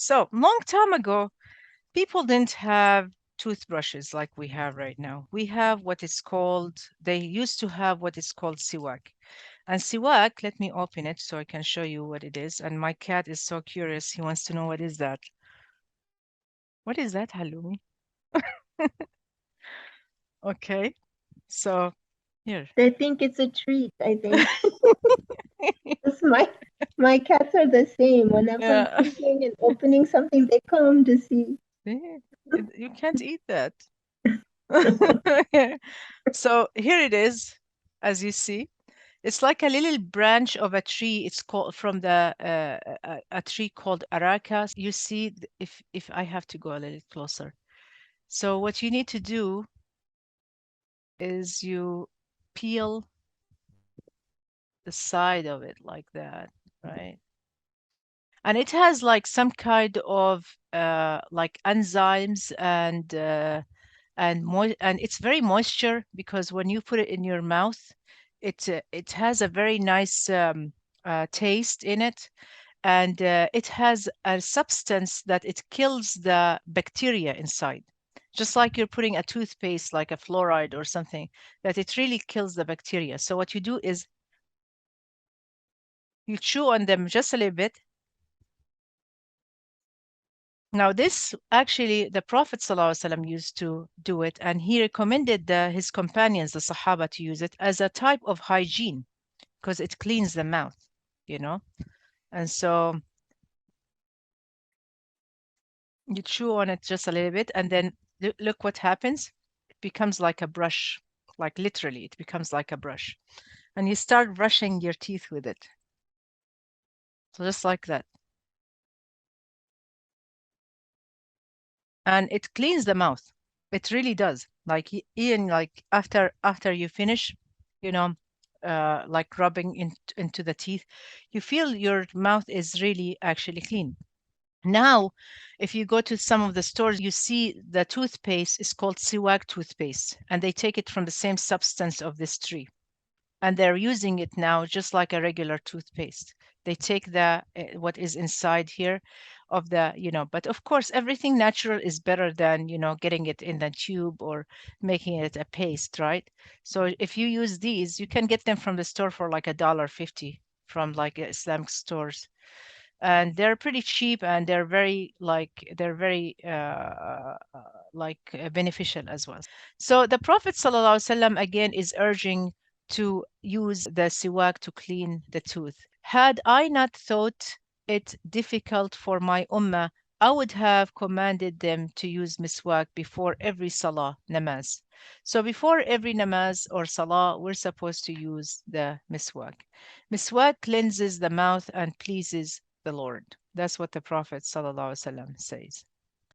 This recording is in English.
So, long time ago, people didn't have toothbrushes like we have right now. We have what is called, they used to have what is called siwak. And siwak, let me open it so I can show you what it is. And my cat is so curious. He wants to know what is that. What is that, Halloumi? Okay, so here. They think it's a treat, I think. 'Cause my cats are the same. Whenever I'm Yeah, cooking and opening something, they come to see. you can't eat that. So here it is, as you see. It's like a little branch of a tree. It's called from the a tree called Araka. You see, if I have to go a little closer. So what you need to do is you peel the side of it like that, right? And it has like some kind of like enzymes and it's very moisture because when you put it in your mouth, it has a very nice taste in it, and it has a substance that it kills the bacteria inside. Just like you're putting a toothpaste, like a fluoride or something, that it really kills the bacteria. So what you do is you chew on them just a little bit. Now, this actually, the Prophet ﷺ used to do it, and he recommended his companions, the Sahaba, to use it as a type of hygiene because it cleans the mouth, you know. And so you chew on it just a little bit, and then look what happens. It becomes like a brush, like literally, it becomes like a brush. And you start brushing your teeth with it. So just like that. And it cleans the mouth. It really does. Like even like after you finish, you know, like rubbing into the teeth, you feel your mouth is really actually clean. Now, if you go to some of the stores, you see the toothpaste is called Siwak toothpaste, and they take it from the same substance of this tree. And they're using it now just like a regular toothpaste. They take the what is inside here of the, but of course, everything natural is better than, getting it in the tube or making it a paste, right? So if you use these, you can get them from the store for like $1.50 from like Islamic stores, and they're pretty cheap, and they're very beneficial as well. So the Prophet ﷺ again is urging to use the siwak to clean the tooth. Had I not thought it difficult for my ummah, I would have commanded them to use miswak before every salah namaz. So before every namaz or salah, we're supposed to use the miswak. Miswak cleanses the mouth and pleases the Lord. That's what the Prophet ﷺ says.